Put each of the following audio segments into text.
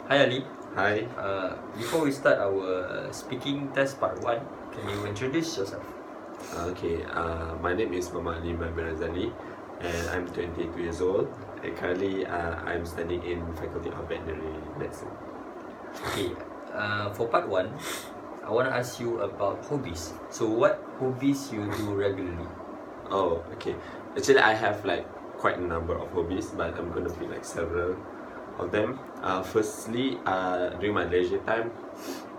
Hi Ali. Hi. Before we start our speaking test part 1, can you introduce yourself? Okay. My name is Muhammad Ali Razali, and I'm 22 years old. And currently, I'm studying in Faculty of Veterinary Medicine. Okay. For part 1, I want to ask you about hobbies. So what hobbies you do regularly? Oh, okay. Actually, I have like quite a number of hobbies, but I'm gonna pick like several of them. Firstly, during my leisure time,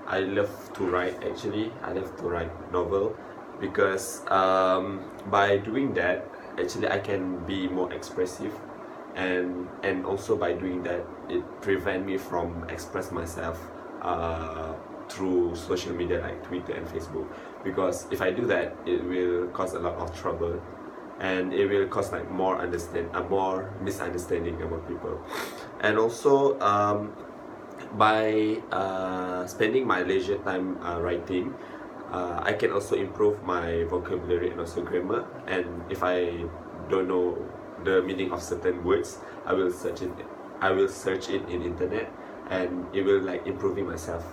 I love to write. Actually, I love to write novel because by doing that, actually, I can be more expressive, and also by doing that, it prevent me from express myself through social media like Twitter and Facebook, because if I do that, it will cause a lot of trouble, and it will cause like more misunderstanding among people. And also by spending my leisure time writing, I can also improve my vocabulary and also grammar. And if I don't know the meaning of certain words, I will search it in internet, and it will like improving myself.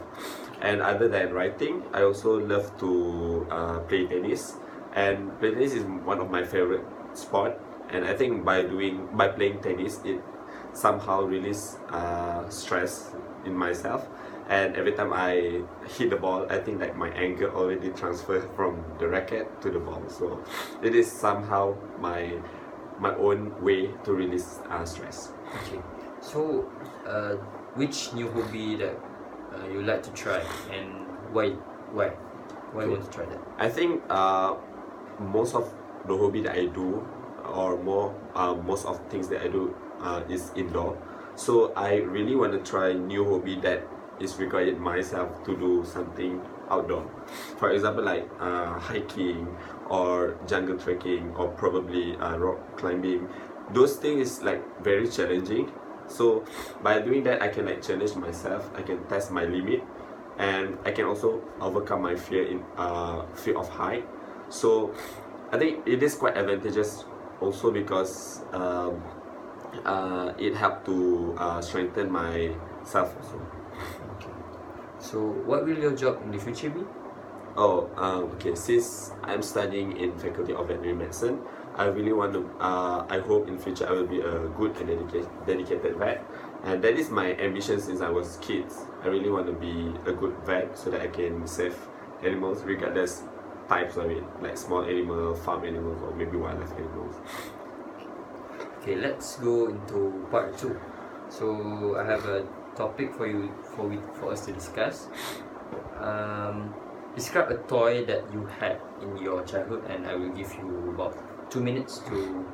And other than writing, I also love to play tennis, and play tennis is one of my favorite sport. And I think by playing tennis, it somehow release stress in myself. And every time I hit the ball, I think like my anger already transferred from the racket to the ball. So it is somehow my own way to release stress. Okay. So which new hobby that you like to try, and why? Why you want to try that? I think most of the hobby that I do, or most of things that I do is indoor. So I really want to try new hobby that is required myself to do something outdoor. For example, like hiking or jungle trekking, or probably rock climbing. Those things is like very challenging. So by doing that, I can like challenge myself. I can test my limit, and I can also overcome my fear of height. So I think it is quite advantageous also, because it helped to strengthen myself also. Okay. So what will your job in the future be? Okay. Since I'm studying in Faculty of Veterinary Medicine, I really want to. I hope in future I will be a good and dedicated vet, and that is my ambition since I was kids. I really want to be a good vet so that I can save animals, regardless types of it, like small animal, farm animals, or maybe wildlife animals. Okay, let's go into part 2. So I have a topic for you for us to discuss. Describe a toy that you had in your childhood, and I will give you about 2 minutes to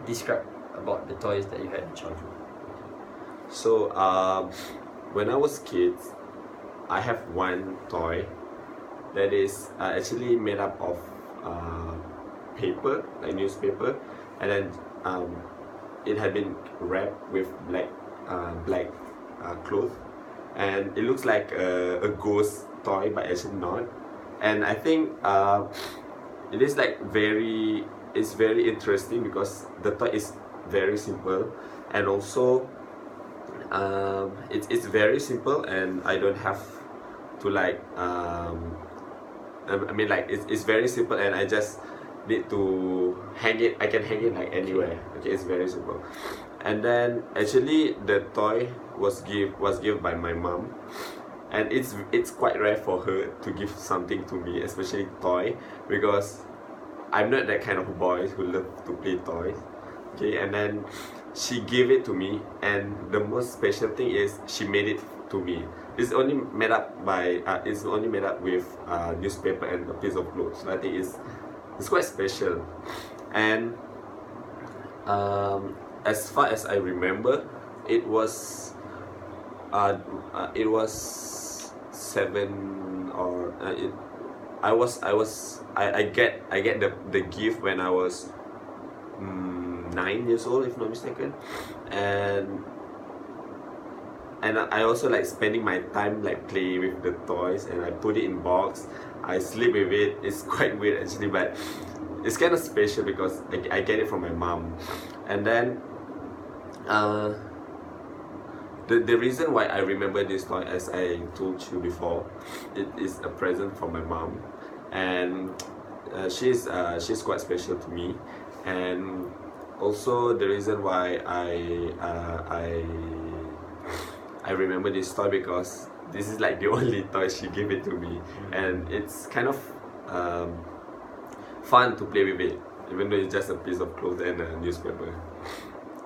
describe about the toys that you had in childhood. So when I was kids, I have one toy that is actually made up of paper, like newspaper, and then it had been wrapped with black cloth, and it looks like a ghost toy, but actually not. And I think it is like it's very interesting, because the toy is very simple, and also it's very simple, and I don't have to like I mean, like it's very simple, and I just need to hang it. I can hang it like anywhere. Okay, it's very simple. And then actually the toy was given by my mom, and it's quite rare for her to give something to me, especially toy, because I'm not that kind of boy who love to play toys. Okay, and then she gave it to me, and the most special thing is she made it to me. It's only made up with newspaper and a piece of cloth. So I think it's quite special. And as far as I remember, it was 7 or I get the gift when I was 9 years old, if not mistaken. And I also like spending my time like playing with the toys, and I put it in box. I sleep with it. It's quite weird actually, but it's kind of special because I get it from my mom. And then the reason why I remember this toy, as I told you before, it is a present from my mom, and she's quite special to me, and also the reason why I remember this toy because this is like the only toy she gave it to me, and it's kind of fun to play with it, even though it's just a piece of cloth and a newspaper.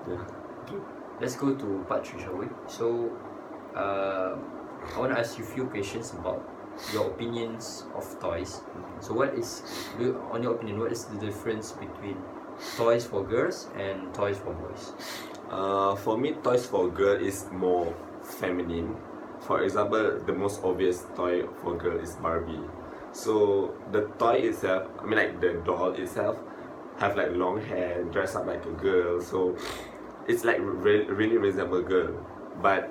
Yeah. Okay, let's go to part 3, shall we? So, I want to ask you a few questions about your opinions of toys. So, on your opinion, what is the difference between toys for girls and toys for boys? For me, toys for girl is more feminine. For example, the most obvious toy for girl is Barbie. So the toy itself, I mean like the doll itself, have like long hair, dress up like a girl. So it's like really resemble girl. But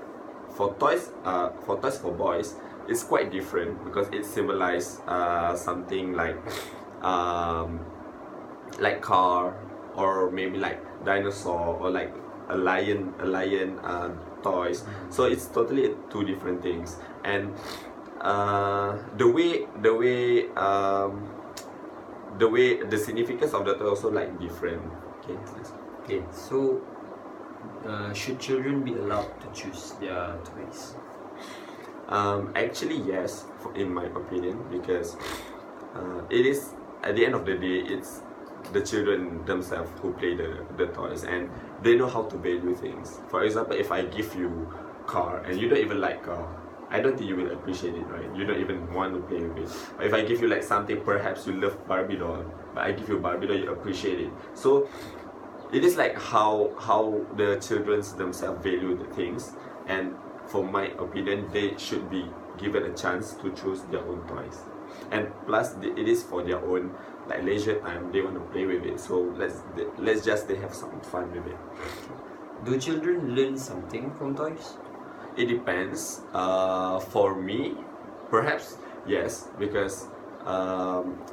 for toys for boys, it's quite different because it symbolizes something like car, or maybe like dinosaur, or like a lion toys. So it's totally two different things, and the significance of the toy also like different. Okay. Okay, so should children be allowed to choose their toys? Actually yes, in my opinion, because it is, at the end of the day, it's the children themselves who play the toys, and they know how to value things. For example, if I give you car and you don't even like car, I don't think you will appreciate it, right? You don't even want to play with it. But if I give you like something, perhaps you love Barbie doll, but I give you Barbie doll, you appreciate it. So it is like how the children themselves value the things, and for my opinion, they should be given a chance to choose their own toys. And plus, it is for their own like leisure time. They want to play with it, so let's just have some fun with it. Do children learn something from toys? It depends. For me, perhaps yes, because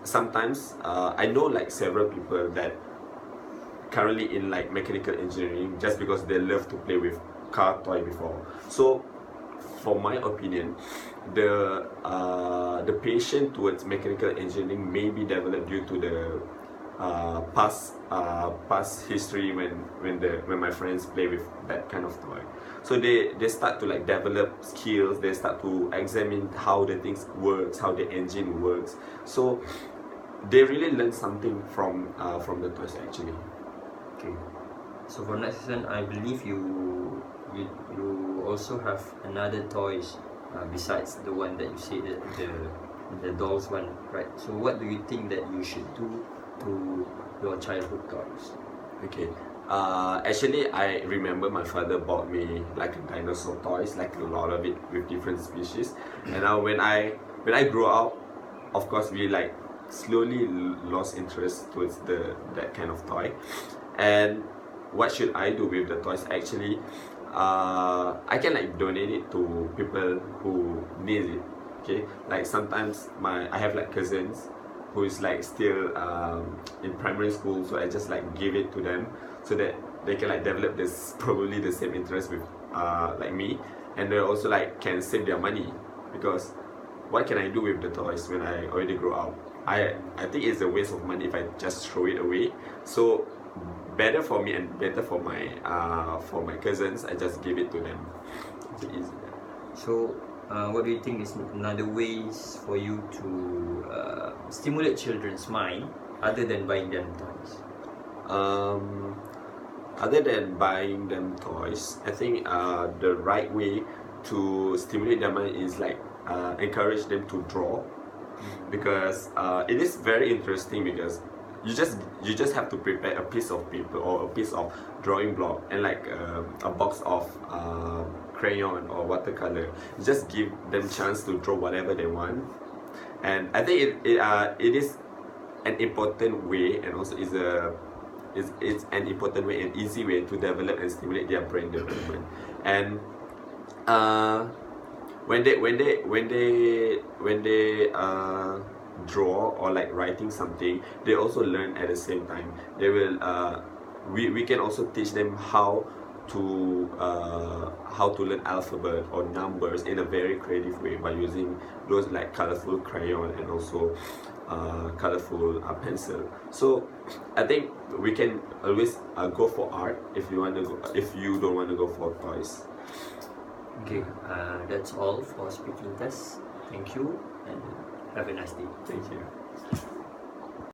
sometimes I know like several people that currently in like mechanical engineering just because they love to play with car toy before. So for my opinion, the passion towards mechanical engineering may be developed due to the past history when my friends play with that kind of toy. So they start to like develop skills. They start to examine how the things works, how the engine works. So they really learn something from the toys actually. Okay. So for next session, I believe you also have another toys besides the one that you said, the dolls one, right? So what do you think that you should do to your childhood toys? Okay. Actually, I remember my father bought me like a dinosaur toys, like a lot of it with different species. And now when I grew up, of course we like slowly lost interest towards that kind of toy. And what should I do with the toys? Actually, I can like donate it to people who need it. Okay, like sometimes I have like cousins who is like still in primary school, so I just like give it to them so that they can like develop this probably the same interest with like me, and they also like can save their money, because what can I do with the toys when I already grow up? I think it's a waste of money if I just throw it away. So better for me and better for my cousins, I just give it to them. It's easy. So what do you think is another ways for you to stimulate children's mind other than buying them toys? Other than buying them toys, I think the right way to stimulate their mind is like encourage them to draw, because it is very interesting, because you just have to prepare a piece of paper or a piece of drawing block and like a box of crayon or watercolor. You just give them chance to draw whatever they want, and I think it is an important way, and also it's an important way and easy way to develop and stimulate their brain development. And when they draw or like writing something, they also learn at the same time. They will we can also teach them how how to learn alphabet or numbers in a very creative way by using those like colorful crayon and also colorful pencil. So I think we can always go for art if you want to go, if you don't want to go for toys. Okay, that's all for speaking test. Thank you and have a nice day. Thank you.